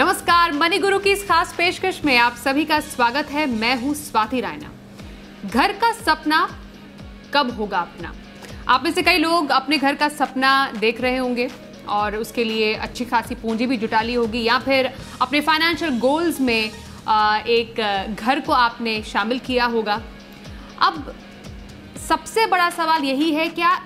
नमस्कार, मनी गुरु की इस खास पेशकश में आप सभी का स्वागत है। मैं हूं स्वाति रायना। घर का सपना कब होगा अपना? आप में से कई लोग अपने घर का सपना देख रहे होंगे और उसके लिए अच्छी खासी पूंजी भी जुटा ली होगी, या फिर अपने फाइनेंशियल गोल्स में एक घर को आपने शामिल किया होगा। अब सबसे बड़ा सवाल यही है, क्या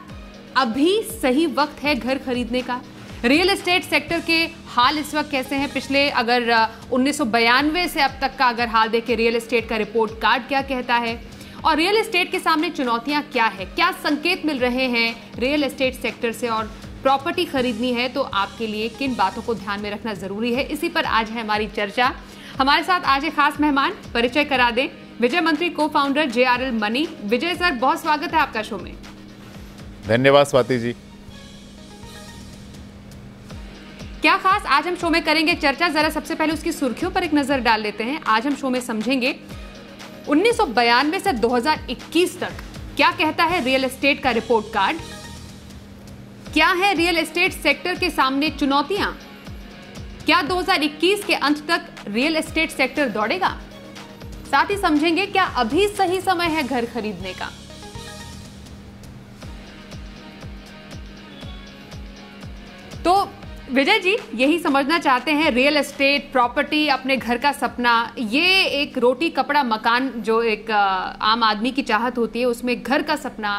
अभी सही वक्त है घर खरीदने का? रियल एस्टेट सेक्टर के हाल इस वक्त कैसे हैं? पिछले अगर 1992 से अब तक का अगर हाल देखें, रियल एस्टेट का रिपोर्ट कार्ड क्या कहता है और रियल एस्टेट के सामने चुनौतियां क्या है, क्या संकेत मिल रहे हैं रियल एस्टेट सेक्टर से, और प्रॉपर्टी खरीदनी है तो आपके लिए किन बातों को ध्यान में रखना जरूरी है, इसी पर आज है हमारी चर्चा। हमारे साथ आज एक खास मेहमान, परिचय करा दें, विजय मंत्री को फाउंडर JRL मनी। विजय सर, बहुत स्वागत है आपका शो में। धन्यवाद स्वाति जी। क्या खास आज हम शो में करेंगे चर्चा, जरा सबसे पहले उसकी सुर्खियों पर एक नजर डाल लेते हैं। आज हम शो में समझेंगे 1992 से 2021 तक क्या कहता है रियल एस्टेट का रिपोर्ट कार्ड, क्या है रियल एस्टेट सेक्टर के सामने चुनौतियां, क्या 2021 के अंत तक रियल एस्टेट सेक्टर दौड़ेगा, साथ ही समझेंगे क्या अभी सही समय है घर खरीदने का। तो विजय जी, यही समझना चाहते हैं, रियल एस्टेट, प्रॉपर्टी, अपने घर का सपना, ये एक रोटी कपड़ा मकान जो एक आम आदमी की चाहत होती है, उसमें घर का सपना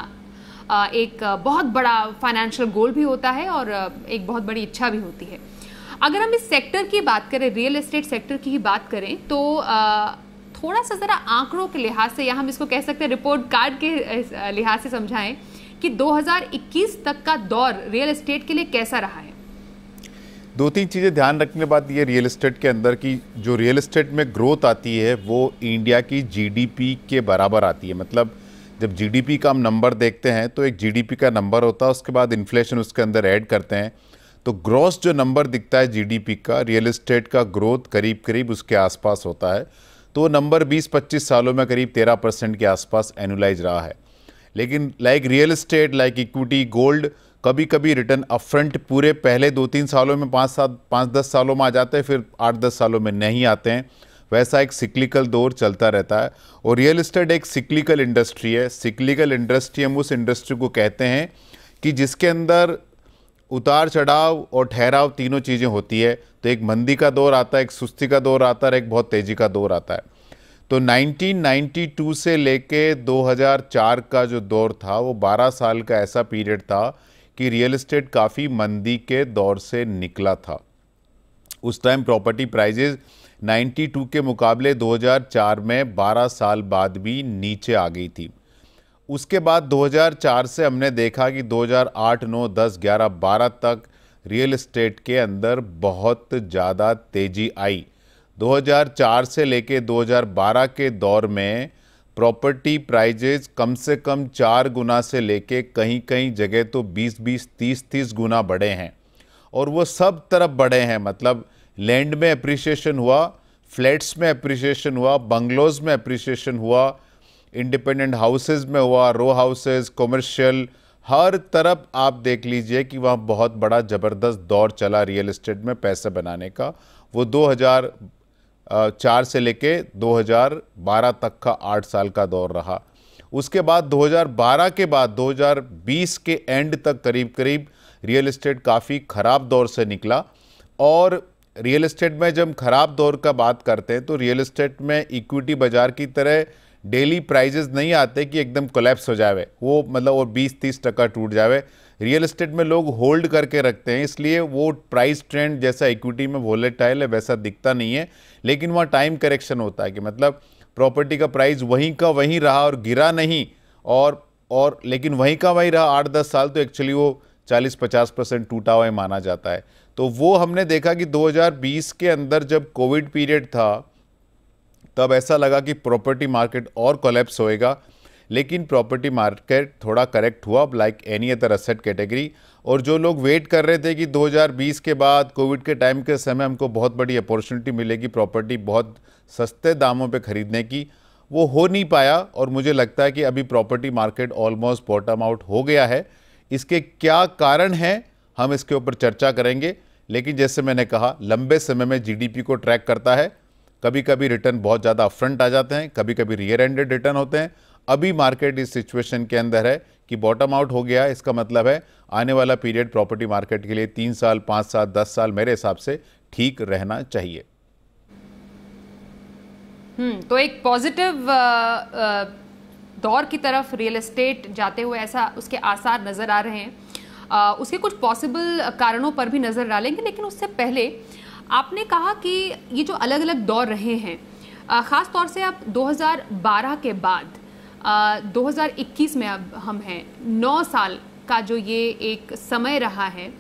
एक बहुत बड़ा फाइनेंशियल गोल भी होता है और एक बहुत बड़ी इच्छा भी होती है। अगर हम इस सेक्टर की बात करें, रियल एस्टेट सेक्टर की ही बात करें, तो थोड़ा सा ज़रा आंकड़ों के लिहाज से, या हम इसको कह सकते हैं रिपोर्ट कार्ड के लिहाज से समझाएं कि 2021 तक का दौर रियल एस्टेट के लिए कैसा रहा है। दो तीन चीज़ें ध्यान रखने के बाद, ये रियल एस्टेट के अंदर की जो रियल एस्टेट में ग्रोथ आती है वो इंडिया की GDP के बराबर आती है। मतलब जब GDP का हम नंबर देखते हैं तो एक GDP का नंबर होता है, उसके बाद इन्फ्लेशन उसके अंदर ऐड करते हैं, तो ग्रॉस जो नंबर दिखता है GDP का, रियल एस्टेट का ग्रोथ करीब करीब उसके आसपास होता है। तो वो नंबर 20-25 सालों में करीब 13% के आसपास एनुलाइज रहा है। लेकिन like real estate, like equity, gold, कभी कभी रिटर्न अपफ्रंट पूरे पहले 2-3 सालों में, 5-10 सालों में आ जाते हैं, फिर 8-10 सालों में नहीं आते हैं। वैसा एक सिक्लिकल दौर चलता रहता है और रियल एस्टेट एक सिक्लिकल इंडस्ट्री है। सिक्लिकल इंडस्ट्री, हम उस इंडस्ट्री को कहते हैं कि जिसके अंदर उतार चढ़ाव और ठहराव तीनों चीज़ें होती है। तो एक मंदी का दौर आता है, एक सुस्ती का दौर आता है, एक बहुत तेज़ी का दौर आता है। तो 1992 से लेके 2004 का जो दौर था, वो 12 साल का ऐसा पीरियड था कि रियल एस्टेट काफ़ी मंदी के दौर से निकला था। उस टाइम प्रॉपर्टी प्राइजेज 92 के मुकाबले 2004 में 12 साल बाद भी नीचे आ गई थी। उसके बाद 2004 से हमने देखा कि 2008, 9, 10, 11, 12 तक रियल एस्टेट के अंदर बहुत ज़्यादा तेज़ी आई। 2004 से लेके 2012 के दौर में प्रॉपर्टी प्राइजेज कम से कम 4 गुना से लेके कहीं कहीं जगह तो 20-20, 30-30 गुना बढ़े हैं, और वो सब तरफ बढ़े हैं। मतलब लैंड में अप्रिसिएशन हुआ, फ्लैट्स में अप्रिसिएशन हुआ, बंगलोज में अप्रिसिएशन हुआ, इंडिपेंडेंट हाउसेज में हुआ, रो हाउसेज, कमर्शियल, हर तरफ आप देख लीजिए कि वहाँ बहुत बड़ा ज़बरदस्त दौर चला रियल एस्टेट में पैसे बनाने का। वो 2004 से लेके 2012 तक का 8 साल का दौर रहा। उसके बाद 2012 के बाद 2020 के एंड तक करीब करीब रियल एस्टेट काफ़ी ख़राब दौर से निकला। और रियल एस्टेट में जब ख़राब दौर का बात करते हैं तो रियल एस्टेट में इक्विटी बाज़ार की तरह डेली प्राइजेस नहीं आते कि एकदम कोलैप्स हो जावे, वो मतलब वो 20-30% टूट जावे। रियल एस्टेट में लोग होल्ड करके रखते हैं, इसलिए वो प्राइस ट्रेंड जैसा इक्विटी में वोलेटाइल है वैसा दिखता नहीं है। लेकिन वहाँ टाइम करेक्शन होता है कि मतलब प्रॉपर्टी का प्राइस वहीं का वहीं रहा और गिरा नहीं, और लेकिन वहीं का वहीं रहा 8-10 साल, तो एक्चुअली वो 40-50% टूटा हुआ माना जाता है। तो वो हमने देखा कि 2020 के अंदर जब कोविड पीरियड था तब ऐसा लगा कि प्रॉपर्टी मार्केट और कोलैप्स होएगा, लेकिन प्रॉपर्टी मार्केट थोड़ा करेक्ट हुआ like any other asset category. और जो लोग वेट कर रहे थे कि 2020 के बाद कोविड के टाइम के समय हमको बहुत बड़ी अपॉर्चुनिटी मिलेगी प्रॉपर्टी बहुत सस्ते दामों पे ख़रीदने की, वो हो नहीं पाया। और मुझे लगता है कि अभी property market almost bottom out हो गया है। इसके क्या कारण हैं हम इसके ऊपर चर्चा करेंगे, लेकिन जैसे मैंने कहा लंबे समय में जीडीपी को ट्रैक करता है। कभी कभी रिटर्न बहुत ज़्यादा अपफ्रंट आ जाते हैं, कभी कभी रियर एंडेड रिटर्न होते हैं। अभी मार्केट इस सिचुएशन के अंदर है कि बॉटम आउट हो गया। इसका मतलब है आने वाला पीरियड प्रॉपर्टी मार्केट के लिए 3 साल, 5 साल, 10 साल मेरे हिसाब से ठीक रहना चाहिए। तो एक पॉजिटिव दौर की तरफ रियल एस्टेट जाते हुए ऐसा उसके आसार नजर आ रहे हैं। उसके कुछ पॉसिबल कारणों पर भी नजर डालेंगे, लेकिन उससे पहले आपने कहा कि ये जो अलग अलग दौर रहे हैं, ख़ास तौर से अब 2012 के बाद 2021 में अब हम हैं, 9 साल का जो ये एक समय रहा है,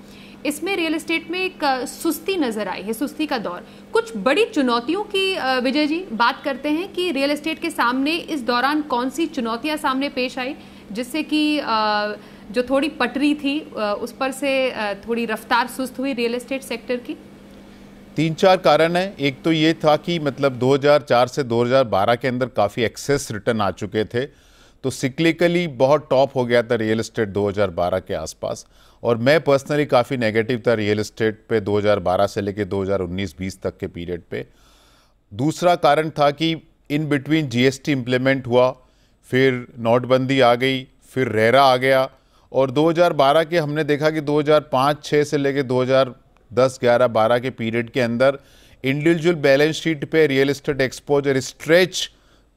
इसमें रियल एस्टेट में एक सुस्ती नज़र आई है, सुस्ती का दौर। कुछ बड़ी चुनौतियों की विजय जी बात करते हैं कि रियल एस्टेट के सामने इस दौरान कौन सी चुनौतियां सामने पेश आई, जिससे कि जो थोड़ी पटरी थी उस पर से थोड़ी रफ्तार सुस्त हुई रियल एस्टेट सेक्टर की। 3-4 कारण है। एक तो ये था कि मतलब 2004 से 2012 के अंदर काफ़ी एक्सेस रिटर्न आ चुके थे, तो सिक्लिकली बहुत टॉप हो गया था रियल एस्टेट 2012 के आसपास। और मैं पर्सनली काफ़ी नेगेटिव था रियल एस्टेट पे 2012 से लेके 2019-20 तक के पीरियड पे। दूसरा कारण था कि इन बिटवीन जीएसटी इम्प्लीमेंट हुआ, फिर नोटबंदी आ गई, फिर रेरा आ गया, और 2012 के हमने देखा कि 2005-6 से लेके 2010-11-12 के पीरियड के अंदर इंडिविजुअल बैलेंस शीट पे real estate exposure, stretch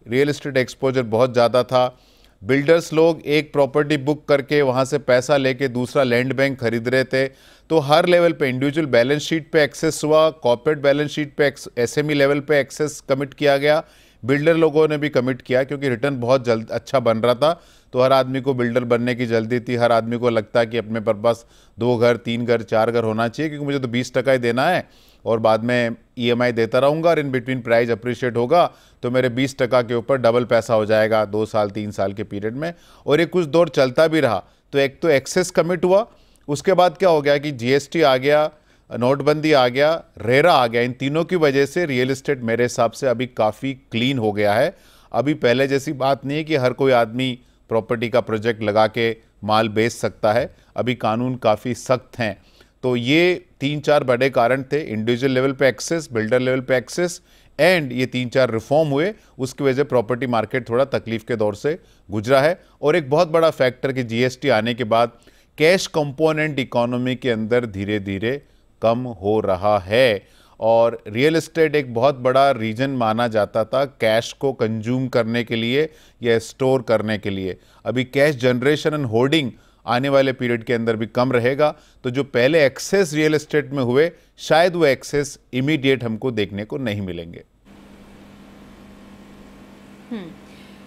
real estate exposure बहुत ज़्यादा था। बिल्डर्स लोग एक प्रॉपर्टी बुक करके वहाँ से पैसा लेके दूसरा लैंड बैंक खरीद रहे थे, तो हर लेवल पे इंडिविजुअल बैलेंस शीट पे एक्सेस हुआ, कॉर्पोरेट बैलेंस शीट पे एसएमई लेवल पे एक्सेस कमिट किया गया, बिल्डर लोगों ने भी कमिट किया क्योंकि रिटर्न बहुत जल्द अच्छा बन रहा था। तो हर आदमी को बिल्डर बनने की जल्दी थी, हर आदमी को लगता है कि अपने पास 2 घर, 3 घर, 4 घर होना चाहिए, क्योंकि मुझे तो 20% ही देना है और बाद में ईएमआई देता रहूँगा और इन बिटवीन प्राइस अप्रिशिएट होगा तो मेरे 20% के ऊपर डबल पैसा हो जाएगा 2 साल 3 साल के पीरियड में। और ये कुछ दौर चलता भी रहा। तो एक तो एक्सेस कमिट हुआ, उसके बाद क्या हो गया कि जीएसटी आ गया, नोटबंदी आ गया, रेरा आ गया। इन तीनों की वजह से रियल एस्टेट मेरे हिसाब से अभी काफ़ी क्लीन हो गया है। अभी पहले जैसी बात नहीं है कि हर कोई आदमी प्रॉपर्टी का प्रोजेक्ट लगा के माल बेच सकता है। अभी कानून काफ़ी सख्त हैं। तो ये 3-4 बड़े कारण थे, इंडिविजुअल लेवल पे एक्सेस, बिल्डर लेवल पे एक्सेस, एंड ये 3-4 रिफॉर्म हुए, उसकी वजह से प्रॉपर्टी मार्केट थोड़ा तकलीफ के दौर से गुजरा है। और एक बहुत बड़ा फैक्टर कि जीएसटी आने के बाद कैश कंपोनेंट इकोनॉमी के अंदर धीरे धीरे कम हो रहा है। और रियल एस्टेट एक बहुत बड़ा रीजन माना जाता था कैश को कंज्यूम करने के लिए या स्टोर करने के लिए। अभी कैश जनरेशन एंड होर्डिंग आने वाले पीरियड के अंदर भी कम रहेगा। तो जो पहले एक्सेस रियल एस्टेट में हुए, शायद वो एक्सेस इमीडिएट हमको देखने को नहीं मिलेंगे।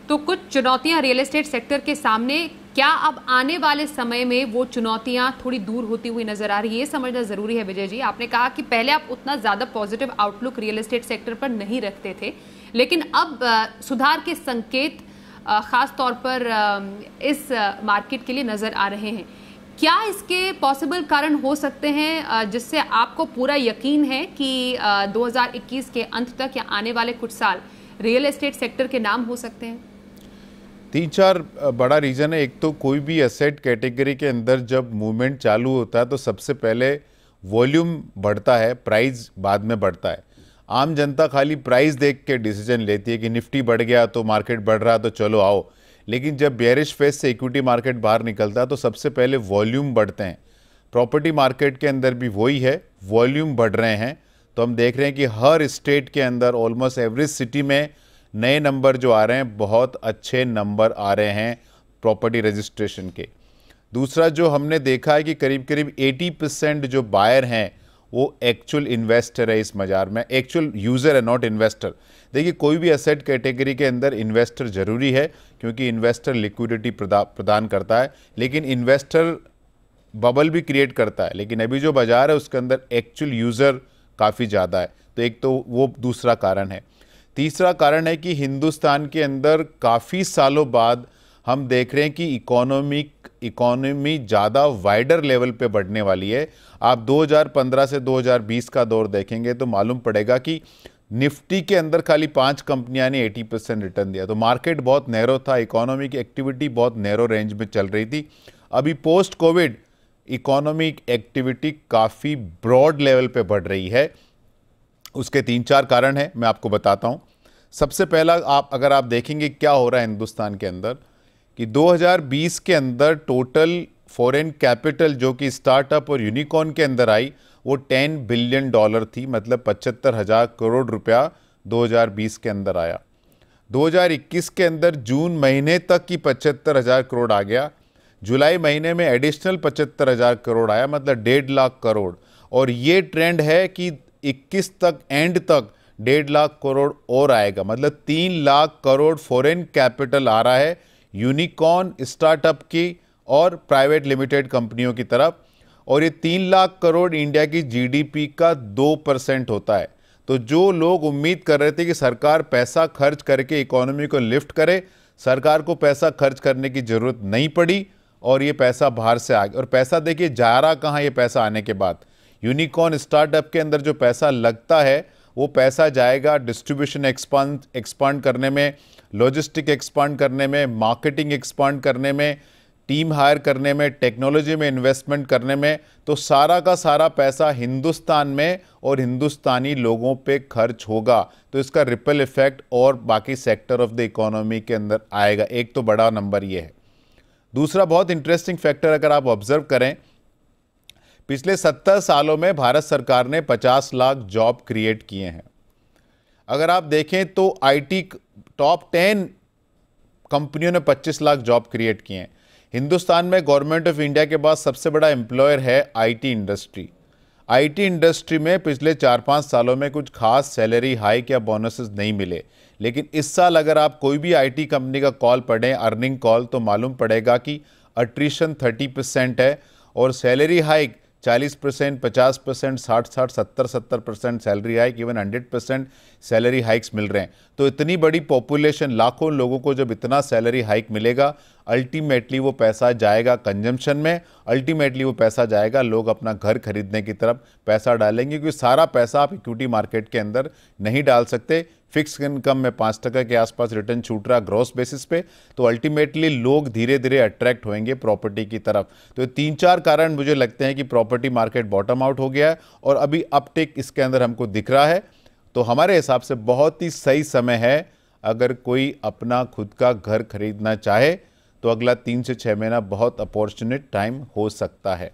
तो कुछ चुनौतियां रियल एस्टेट सेक्टर के सामने, क्या अब आने वाले समय में वो चुनौतियां थोड़ी दूर होती हुई नजर आ रही है, ये समझना जरूरी है। विजय जी, आपने कहा कि पहले आप उतना ज्यादा positive outlook real estate sector पर नहीं रखते थे, लेकिन अब सुधार के संकेत खास तौर पर इस मार्केट के लिए नजर आ रहे हैं। क्या इसके पॉसिबल कारण हो सकते हैं जिससे आपको पूरा यकीन है कि 2021 के अंत तक या आने वाले कुछ साल रियल एस्टेट सेक्टर के नाम हो सकते हैं? 3-4 बड़ा रीज़न है। एक तो कोई भी एसेट कैटेगरी के अंदर जब मूवमेंट चालू होता है तो सबसे पहले वॉल्यूम बढ़ता है, प्राइस बाद में बढ़ता है। आम जनता खाली प्राइस देख के डिसीजन लेती है कि निफ्टी बढ़ गया तो मार्केट बढ़ रहा तो चलो आओ, लेकिन जब बेयरिश फेज से इक्विटी मार्केट बाहर निकलता है तो सबसे पहले वॉल्यूम बढ़ते हैं। प्रॉपर्टी मार्केट के अंदर भी वही है, वॉल्यूम बढ़ रहे हैं। तो हम देख रहे हैं कि हर स्टेट के अंदर ऑलमोस्ट एवरी सिटी में नए नंबर जो आ रहे हैं, बहुत अच्छे नंबर आ रहे हैं प्रॉपर्टी रजिस्ट्रेशन के। दूसरा जो हमने देखा है कि करीब करीब 80% जो बायर हैं वो एक्चुअल इन्वेस्टर है इस बाजार में, एक्चुअल यूज़र है, नॉट इन्वेस्टर। देखिए, कोई भी एसेट कैटेगरी के अंदर इन्वेस्टर ज़रूरी है क्योंकि इन्वेस्टर लिक्विडिटी प्रदान करता है, लेकिन इन्वेस्टर बबल भी क्रिएट करता है। लेकिन अभी जो बाजार है उसके अंदर एक्चुअल यूज़र काफ़ी ज़्यादा है। तो एक तो वो दूसरा कारण है। तीसरा कारण है कि हिंदुस्तान के अंदर काफ़ी सालों बाद हम देख रहे हैं कि इकोनॉमी ज़्यादा वाइडर लेवल पे बढ़ने वाली है। आप 2015 से 2020 का दौर देखेंगे तो मालूम पड़ेगा कि निफ्टी के अंदर खाली 5 कंपनियां ने 80% रिटर्न दिया। तो मार्केट बहुत नैरो था, इकोनॉमी की एक्टिविटी बहुत नैरो रेंज में चल रही थी। अभी पोस्ट कोविड इकोनॉमिक एक्टिविटी काफ़ी ब्रॉड लेवल पे बढ़ रही है। उसके 3-4 कारण हैं, मैं आपको बताता हूं। सबसे पहला, अगर आप देखेंगे क्या हो रहा है हिंदुस्तान के अंदर, कि 2020 के अंदर टोटल फॉरेन कैपिटल जो कि स्टार्टअप और यूनिकॉर्न के अंदर आई वो $10 बिलियन थी, मतलब 75,000 करोड़ रुपया 2020 के अंदर आया। 2021 के अंदर जून महीने तक की 75,000 करोड़ आ गया, जुलाई महीने में एडिशनल 75,000 करोड़ आया, मतलब 1.5 लाख करोड़। और ये ट्रेंड है कि 21 तक एंड तक 1.5 लाख करोड़ और आएगा, मतलब 3 लाख करोड़ फॉरेन कैपिटल आ रहा है यूनिकॉर्न, स्टार्टअप की और प्राइवेट लिमिटेड कंपनियों की तरफ। और ये 3 लाख करोड़ इंडिया की जीडीपी का 2% होता है। तो जो लोग उम्मीद कर रहे थे कि सरकार पैसा खर्च करके इकोनॉमी को लिफ्ट करे, सरकार को पैसा खर्च करने की जरूरत नहीं पड़ी और ये पैसा बाहर से आ गया। और पैसा देखिए जा रहा कहाँ, ये पैसा आने के बाद यूनिकॉर्न स्टार्टअप के अंदर जो पैसा लगता है वो पैसा जाएगा डिस्ट्रीब्यूशन एक्सपांड करने में, लॉजिस्टिक एक्सपांड करने में, मार्केटिंग एक्सपांड करने में, टीम हायर करने में, टेक्नोलॉजी में इन्वेस्टमेंट करने में। तो सारा का सारा पैसा हिंदुस्तान में और हिंदुस्तानी लोगों पे खर्च होगा। तो इसका रिपल इफेक्ट और बाकी सेक्टर ऑफ द इकोनॉमी के अंदर आएगा। एक तो बड़ा नंबर ये है। दूसरा बहुत इंटरेस्टिंग फैक्टर अगर आप ऑब्जर्व करें, पिछले 70 सालों में भारत सरकार ने 50 लाख जॉब क्रिएट किए हैं। अगर आप देखें तो आईटी टॉप 10 कंपनियों ने 25 लाख जॉब क्रिएट किए हैं। हिंदुस्तान में गवर्नमेंट ऑफ इंडिया के बाद सबसे बड़ा एम्प्लॉयर है आईटी इंडस्ट्री। आईटी इंडस्ट्री में पिछले 4-5 सालों में कुछ खास सैलरी हाइक या बोनसेस नहीं मिले, लेकिन इस साल अगर आप कोई भी आईटी कंपनी का कॉल पढ़ें, अर्निंग कॉल, तो मालूम पड़ेगा कि अट्रिशन 30% है और salary hike 40%, 50%, 60-60, 70-70% salary hike, even 100% salary hikes मिल रहे हैं। तो इतनी बड़ी पॉपुलेशन, लाखों लोगों को जब इतना सैलरी हाइक मिलेगा, अल्टीमेटली वो पैसा जाएगा कंजम्पशन में, अल्टीमेटली वो पैसा जाएगा लोग अपना घर खरीदने की तरफ पैसा डालेंगे, क्योंकि सारा पैसा आप इक्विटी मार्केट के अंदर नहीं डाल सकते। फिक्स इनकम में 5% के आसपास रिटर्न छूट रहा ग्रॉस बेसिस पे, तो अल्टीमेटली लोग धीरे धीरे अट्रैक्ट होंगे प्रॉपर्टी की तरफ। तो 3-4 कारण मुझे लगते हैं कि प्रॉपर्टी मार्केट बॉटम आउट हो गया है और अभी अपटेक इसके अंदर हमको दिख रहा है। तो हमारे हिसाब से बहुत ही सही समय है, अगर कोई अपना खुद का घर खरीदना चाहे तो अगला 3 से 6 महीना बहुत अपॉर्चुनिट टाइम हो सकता है।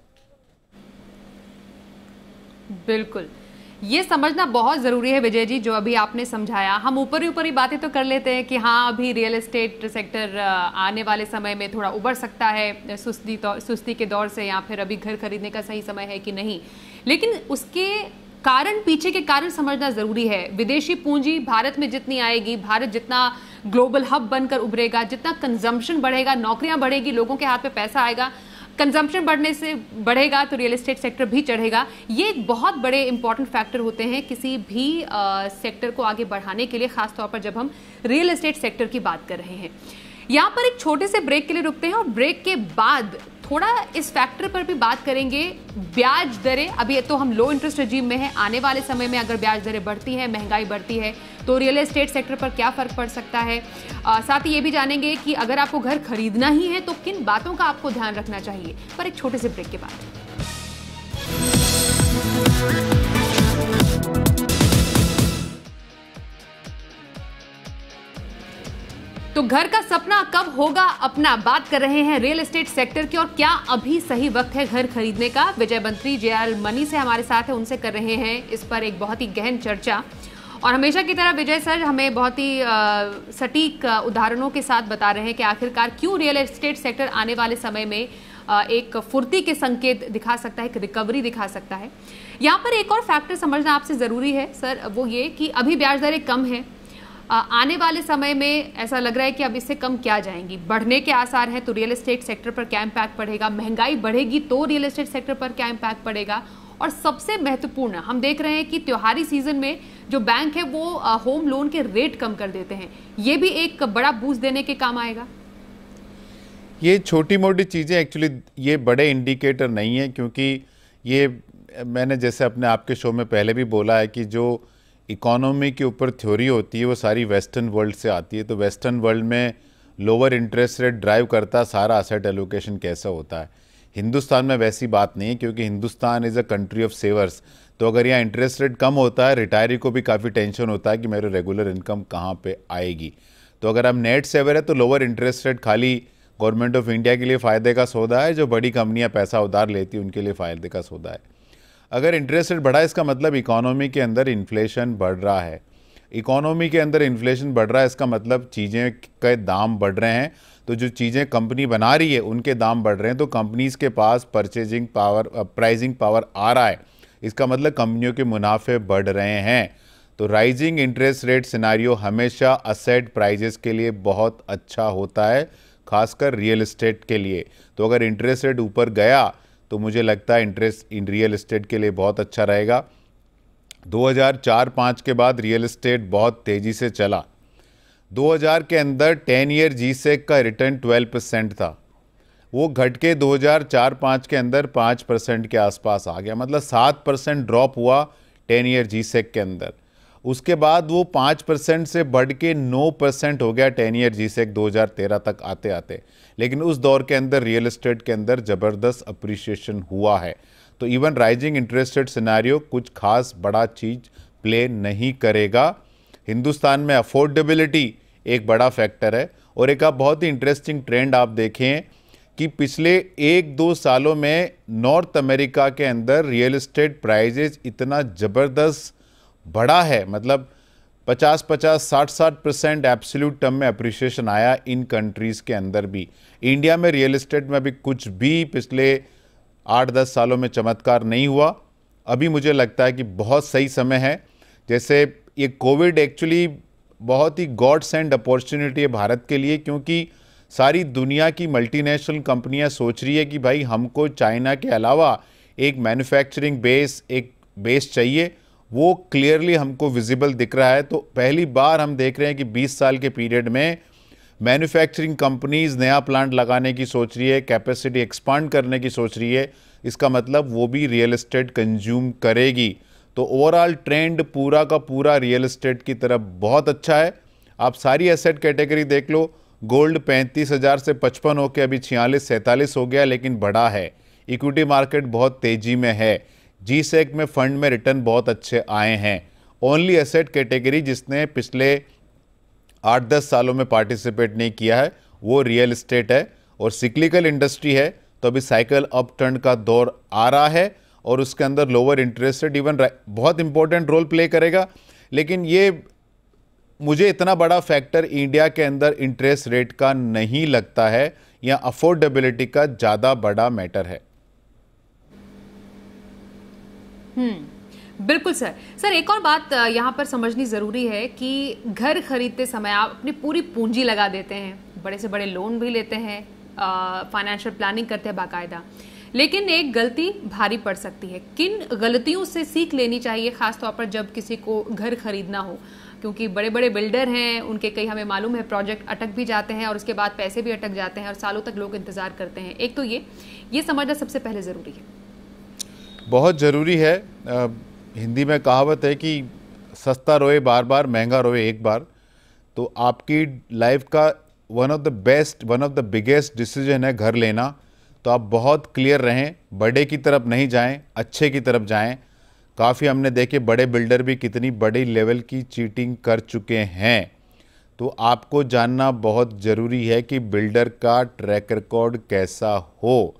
बिल्कुल, ये समझना बहुत ज़रूरी है विजय जी, जो अभी आपने समझाया। हम ऊपरी बातें तो कर लेते हैं कि हाँ, अभी रियल एस्टेट सेक्टर आने वाले समय में थोड़ा उभर सकता है सुस्ती के दौर से, या फिर अभी घर खरीदने का सही समय है कि नहीं, लेकिन उसके कारण, पीछे के कारण समझना ज़रूरी है। विदेशी पूंजी भारत में जितनी आएगी, भारत जितना ग्लोबल हब बनकर उभरेगा, जितना कंजम्पशन बढ़ेगा, नौकरियां बढ़ेगी, लोगों के हाथ पे पैसा आएगा, कंजम्पशन बढ़ने से बढ़ेगा तो रियल एस्टेट सेक्टर भी चढ़ेगा। ये एक बहुत बड़े इंपॉर्टेंट फैक्टर होते हैं किसी भी सेक्टर को आगे बढ़ाने के लिए, खासतौर पर जब हम रियल एस्टेट सेक्टर की बात कर रहे हैं। यहाँ पर एक छोटे से ब्रेक के लिए रुकते हैं और ब्रेक के बाद थोड़ा इस फैक्टर पर भी बात करेंगे। ब्याज दरें, अभी तो हम लो इंटरेस्ट रेजिम में हैं, आने वाले समय में अगर ब्याज दरें बढ़ती हैं, महंगाई बढ़ती है, तो रियल एस्टेट सेक्टर पर क्या फ़र्क पड़ सकता है। साथ ही ये भी जानेंगे कि अगर आपको घर खरीदना ही है तो किन बातों का आपको ध्यान रखना चाहिए, पर एक छोटे से ब्रेक के बाद। तो घर का सपना कब होगा अपना, बात कर रहे हैं रियल एस्टेट सेक्टर की, और क्या अभी सही वक्त है घर खरीदने का। विजय बंत्री जेआर मनी से हमारे साथ है, उनसे कर रहे हैं इस पर एक बहुत ही गहन चर्चा। और हमेशा की तरह विजय सर हमें बहुत ही सटीक उदाहरणों के साथ बता रहे हैं कि आखिरकार क्यों रियल एस्टेट सेक्टर आने वाले समय में एक फुर्ती के संकेत दिखा सकता है, एक रिकवरी दिखा सकता है। यहाँ पर एक और फैक्टर समझना आपसे ज़रूरी है सर, वो ये कि अभी ब्याज दरें कम हैं, आने वाले समय में ऐसा लग रहा है कि अब इससे कम क्या जाएंगी, बढ़ने के आसार हैं, तो रियल एस्टेट सेक्टर पर क्या इम्पैक्ट पड़ेगा, महंगाई बढ़ेगी तो रियल एस्टेट सेक्टर पर क्या इम्पैक्ट पड़ेगा। और सबसे महत्वपूर्ण, हम देख रहे हैं कि त्योहारी सीजन में जो बैंक है वो होम लोन के रेट कम कर देते हैं, ये भी एक बड़ा बूस्ट देने के काम आएगा। ये छोटी मोटी चीज़ें एक्चुअली ये बड़े इंडिकेटर नहीं है, क्योंकि ये मैंने जैसे अपने आपके शो में पहले भी बोला है कि जो इकोनॉमी के ऊपर थ्योरी होती है वो सारी वेस्टर्न वर्ल्ड से आती है। तो वेस्टर्न वर्ल्ड में लोअर इंटरेस्ट रेट ड्राइव करता सारा असेट एलोकेशन कैसा होता है। हिंदुस्तान में वैसी बात नहीं है, क्योंकि Hindustan is a country of savers. तो अगर यहाँ इंटरेस्ट रेट कम होता है, रिटायरी को भी काफ़ी टेंशन होता है कि मेरे रेगुलर इनकम कहाँ पे आएगी। तो अगर हम नेट सेवर है तो लोअर इंटरेस्ट रेट खाली गवर्नमेंट ऑफ इंडिया के लिए फ़ायदे का सौदा है, जो बड़ी कंपनियां पैसा उधार लेती हैं उनके लिए फ़ायदे का सौदा है। अगर इंटरेस्ट रेट बढ़ा, इसका मतलब इकोनॉमी के अंदर इन्फ्लेशन बढ़ रहा है। इकोनॉमी के अंदर इन्फ्लेशन बढ़ रहा है, इसका मतलब चीज़ें के दाम बढ़ रहे हैं। तो जो चीज़ें कंपनी बना रही है उनके दाम बढ़ रहे हैं, तो कंपनीज़ के पास परचेजिंग पावर, प्राइसिंग पावर आ रहा है। इसका मतलब कंपनियों के मुनाफे बढ़ रहे हैं। तो राइजिंग इंटरेस्ट रेट सिनारियो हमेशा असेट प्राइजेस के लिए बहुत अच्छा होता है, खासकर रियल एस्टेट के लिए। तो अगर इंटरेस्ट रेट ऊपर गया तो मुझे लगता है इंटरेस्ट इन रियल एस्टेट के लिए बहुत अच्छा रहेगा। 2004-05 के बाद रियल एस्टेट बहुत तेज़ी से चला। 2000 के अंदर 10 ईयर जीसेक का रिटर्न 12% था, वो घट के 2004-05 के अंदर 5% के आसपास आ गया, मतलब 7% ड्रॉप हुआ 10 ईयर जीसेक के अंदर। उसके बाद वो 5% से बढ़ के 9% हो गया 10 ईयर जीसेक 2013 तक आते आते। लेकिन उस दौर के अंदर रियल एस्टेट के अंदर ज़बरदस्त अप्रिशिएशन हुआ है। तो even rising interest rate scenario कुछ खास बड़ा चीज़ प्ले नहीं करेगा। हिंदुस्तान में अफोर्डेबिलिटी एक बड़ा फैक्टर है। और एक आप बहुत ही इंटरेस्टिंग ट्रेंड आप देखें कि पिछले 1-2 सालों में नॉर्थ अमेरिका के अंदर रियल एस्टेट प्राइजेज इतना ज़बरदस्त बढ़ा है, मतलब 50-50, 60-60% एब्सोल्यूट टर्म में अप्रिशिएशन आया इन कंट्रीज़ के अंदर भी। इंडिया में रियल एस्टेट में अभी कुछ भी पिछले 8-10 सालों में चमत्कार नहीं हुआ। अभी मुझे लगता है कि बहुत सही समय है। जैसे ये कोविड एक्चुअली बहुत ही गॉड सेंड अपॉर्चुनिटी है भारत के लिए, क्योंकि सारी दुनिया की मल्टीनेशनल कंपनियां सोच रही है कि भाई हमको चाइना के अलावा एक मैन्युफैक्चरिंग बेस, एक बेस चाहिए। वो क्लियरली हमको विजिबल दिख रहा है। तो पहली बार हम देख रहे हैं कि 20 साल के पीरियड में मैन्युफैक्चरिंग कंपनीज नया प्लांट लगाने की सोच रही है, कैपेसिटी एक्सपांड करने की सोच रही है। इसका मतलब वो भी रियल एस्टेट कंज्यूम करेगी। तो ओवरऑल ट्रेंड पूरा का पूरा रियल एस्टेट की तरफ बहुत अच्छा है। आप सारी एसेट कैटेगरी देख लो, गोल्ड 35,000 से 55 होकर अभी 46-47 हो गया, लेकिन बढ़ा है। इक्विटी मार्केट बहुत तेजी में है। जीसेक में फंड में रिटर्न बहुत अच्छे आए हैं। ओनली एसेट कैटेगरी जिसने पिछले 8-10 सालों में पार्टिसिपेट नहीं किया है वो रियल एस्टेट है। और सिक्लिकल इंडस्ट्री है, तो अभी साइकिल अप टर्न का दौर आ रहा है और उसके अंदर लोअर इंटरेस्ट रेट इवन बहुत इंपॉर्टेंट रोल प्ले करेगा। लेकिन ये मुझे इतना बड़ा फैक्टर इंडिया के अंदर इंटरेस्ट रेट का नहीं लगता है, या अफोर्डेबिलिटी का ज़्यादा बड़ा मैटर है। बिल्कुल सर, एक और बात यहाँ पर समझनी ज़रूरी है कि घर खरीदते समय आप अपनी पूरी पूंजी लगा देते हैं, बड़े से बड़े लोन भी लेते हैं, फाइनेंशियल प्लानिंग करते हैं बाकायदा, लेकिन एक गलती भारी पड़ सकती है। किन गलतियों से सीख लेनी चाहिए, खासतौर पर जब किसी को घर खरीदना हो? क्योंकि बड़े बड़े बिल्डर हैं, उनके कई हमें मालूम है प्रोजेक्ट अटक भी जाते हैं और उसके बाद पैसे भी अटक जाते हैं और सालों तक लोग इंतज़ार करते हैं। एक तो ये समझना सबसे पहले ज़रूरी है, बहुत ज़रूरी है। हिंदी में कहावत है कि सस्ता रोए बार बार, महंगा रोए एक बार। तो आपकी लाइफ का one of the biggest decision है घर लेना। तो आप बहुत क्लियर रहें, बड़े की तरफ नहीं जाएं, अच्छे की तरफ जाएं। काफ़ी हमने देखे बड़े बिल्डर भी कितनी बड़ी लेवल की चीटिंग कर चुके हैं। तो आपको जानना बहुत ज़रूरी है कि बिल्डर का ट्रैक रिकॉर्ड कैसा हो।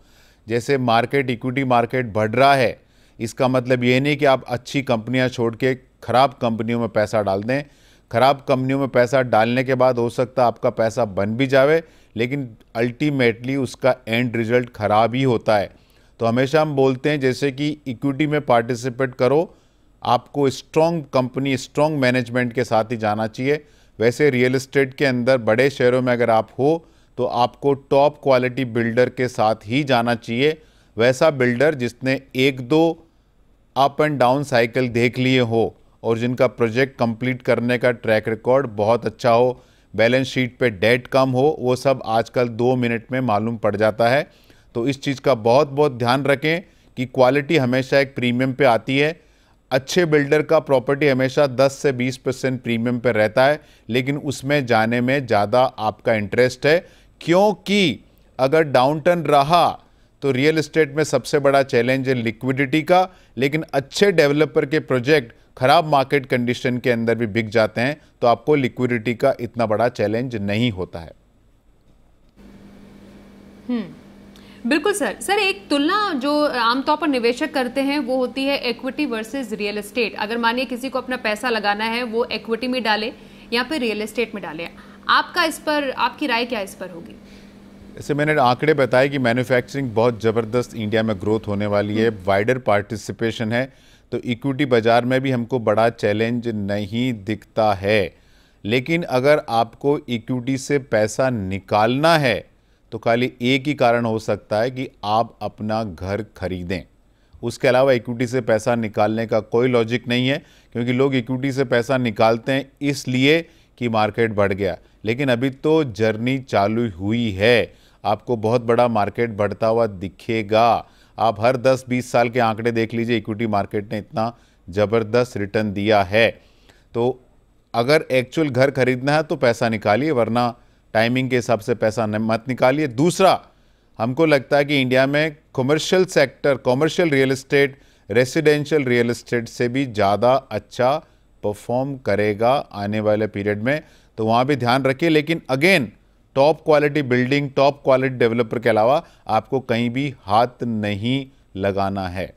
जैसे मार्केट, इक्विटी मार्केट बढ़ रहा है, इसका मतलब ये नहीं कि आप अच्छी कंपनियां छोड़ के ख़राब कंपनियों में पैसा डाल दें। ख़राब कंपनियों में पैसा डालने के बाद हो सकता है आपका पैसा बन भी जावे, लेकिन अल्टीमेटली उसका एंड रिजल्ट ख़राब ही होता है। तो हमेशा हम बोलते हैं जैसे कि इक्विटी में पार्टिसिपेट करो, आपको स्ट्रॉन्ग कंपनी, स्ट्रॉन्ग मैनेजमेंट के साथ ही जाना चाहिए। वैसे रियल एस्टेट के अंदर बड़े शहरों में अगर आप हो तो आपको टॉप क्वालिटी बिल्डर के साथ ही जाना चाहिए। वैसा बिल्डर जिसने 1-2 अप एंड डाउन साइकिल देख लिए हो और जिनका प्रोजेक्ट कंप्लीट करने का ट्रैक रिकॉर्ड बहुत अच्छा हो, बैलेंस शीट पे डेट कम हो, वो सब आजकल 2 मिनट में मालूम पड़ जाता है। तो इस चीज़ का बहुत बहुत ध्यान रखें कि क्वालिटी हमेशा एक प्रीमियम पे आती है। अच्छे बिल्डर का प्रॉपर्टी हमेशा 10 से 20% प्रीमियम पे रहता है, लेकिन उसमें जाने में ज़्यादा आपका इंटरेस्ट है, क्योंकि अगर डाउनटर्न रहा तो तो रियल एस्टेट में सबसे बड़ा चैलेंज है लिक्विडिटी का, लेकिन अच्छे डेवलपर के प्रोजेक्ट खराब मार्केट कंडीशन के अंदर भी बिक जाते हैं, तो आपको लिक्विडिटी का इतना बड़ा चैलेंज नहीं होता है। बिल्कुल सर, एक तुलना जो आमतौर पर निवेशक करते हैं वो होती है इक्विटी वर्सेस रियल एस्टेट। अगर मानिए किसी को अपना पैसा लगाना है, वो इक्विटी में डाले या फिर रियल एस्टेट में डाले, आपका इस पर, आपकी राय क्या इस पर होगी? जैसे मैंने आंकड़े बताए कि मैन्युफैक्चरिंग बहुत ज़बरदस्त इंडिया में ग्रोथ होने वाली है, वाइडर पार्टिसिपेशन है, तो इक्विटी बाज़ार में भी हमको बड़ा चैलेंज नहीं दिखता है। लेकिन अगर आपको इक्विटी से पैसा निकालना है तो खाली एक ही कारण हो सकता है कि आप अपना घर खरीदें। उसके अलावा इक्विटी से पैसा निकालने का कोई लॉजिक नहीं है, क्योंकि लोग इक्विटी से पैसा निकालते हैं इसलिए कि मार्केट बढ़ गया, लेकिन अभी तो जर्नी चालू हुई है। आपको बहुत बड़ा मार्केट बढ़ता हुआ दिखेगा। आप हर 10-20 साल के आंकड़े देख लीजिए, इक्विटी मार्केट ने इतना ज़बरदस्त रिटर्न दिया है। तो अगर एक्चुअल घर खरीदना है तो पैसा निकालिए, वरना टाइमिंग के हिसाब से पैसा मत निकालिए। दूसरा, हमको लगता है कि इंडिया में commercial sector, commercial real estate, residential real estate से भी ज़्यादा अच्छा परफॉर्म करेगा आने वाले पीरियड में, तो वहाँ भी ध्यान रखिए। लेकिन again, top quality building, top quality developer के अलावा आपको कहीं भी हाथ नहीं लगाना है।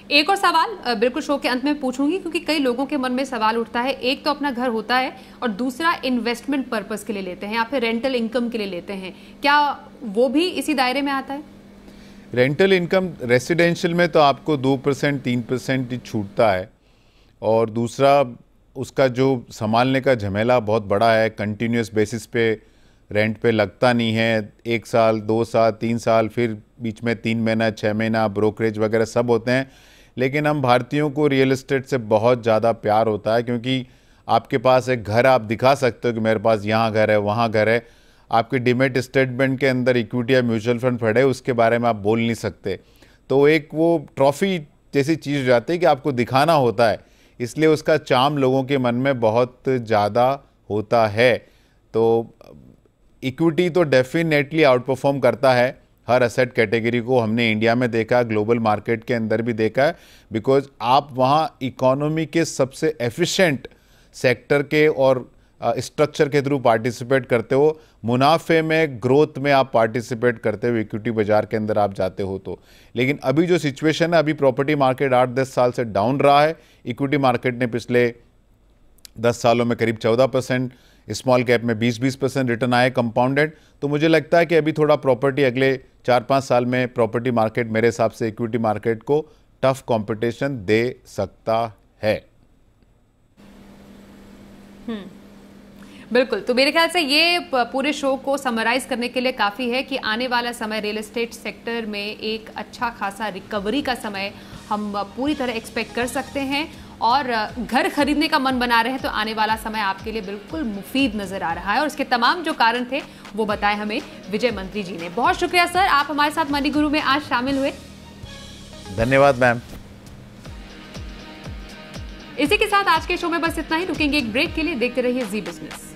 एक और सवाल बिल्कुल शो के अंत में पूछूंगी, क्योंकि कई लोगों के मन में सवाल उठता है। एक तो अपना घर होता है और दूसरा इन्वेस्टमेंट पर्पस के लिए लेते हैं या फिर रेंटल इनकम के लिए लेते हैं, क्या वो भी इसी दायरे में आता है? रेंटल इनकम रेसिडेंशियल में तो आपको 2% 3% ही छूटता है, और दूसरा उसका जो संभालने का झमेला बहुत बड़ा है। कंटिन्यूस बेसिस पे रेंट पे लगता नहीं है, 1 साल 2 साल 3 साल, फिर बीच में 3 महीना 6 महीना ब्रोकरेज वगैरह सब होते हैं। लेकिन हम भारतीयों को रियल एस्टेट से बहुत ज़्यादा प्यार होता है, क्योंकि आपके पास एक घर, आप दिखा सकते हो कि मेरे पास यहाँ घर है, वहाँ घर है। आपके डीमेट स्टेटमेंट के अंदर इक्विटी या म्यूचुअल फंड पड़े, उसके बारे में आप बोल नहीं सकते। तो एक वो ट्रॉफी जैसी चीज़ हो जाती है कि आपको दिखाना होता है, इसलिए उसका चार्म लोगों के मन में बहुत ज़्यादा होता है। तो इक्विटी तो डेफिनेटली आउट परफॉर्म करता है हर एसेट कैटेगरी को। हमने इंडिया में देखा, ग्लोबल मार्केट के अंदर भी देखा है, बिकॉज आप वहाँ इकोनॉमी के सबसे एफिशिएंट सेक्टर के और स्ट्रक्चर के थ्रू पार्टिसिपेट करते हो। मुनाफे में, ग्रोथ में आप पार्टिसिपेट करते हो इक्विटी बाजार के अंदर आप जाते हो तो। लेकिन अभी जो सिचुएशन है, अभी प्रॉपर्टी मार्केट 8-10 साल से डाउन रहा है। इक्विटी मार्केट ने पिछले 10 सालों में करीब 14%, स्मॉल कैप में 20% रिटर्न आए कंपाउंडेड। तो मुझे लगता है कि अभी थोड़ा प्रॉपर्टी अगले 4-5 साल में प्रॉपर्टी मार्केट मेरे हिसाब से इक्विटी मार्केट को टफ कंपटीशन दे सकता है। बिल्कुल, तो मेरे ख्याल से ये पूरे शो को समराइज करने के लिए काफ़ी है कि आने वाला समय रियल एस्टेट सेक्टर में एक अच्छा खासा रिकवरी का समय हम पूरी तरह एक्सपेक्ट कर सकते हैं, और घर खरीदने का मन बना रहे हैं तो आने वाला समय आपके लिए बिल्कुल मुफीद नजर आ रहा है। और इसके तमाम जो कारण थे वो बताए हमें विजय मंत्री जी ने। बहुत शुक्रिया सर, आप हमारे साथ मनी गुरु में आज शामिल हुए। धन्यवाद मैम। इसी के साथ आज के शो में बस इतना ही। रुकेंगे एक ब्रेक के लिए, देखते रहिए जी बिजनेस।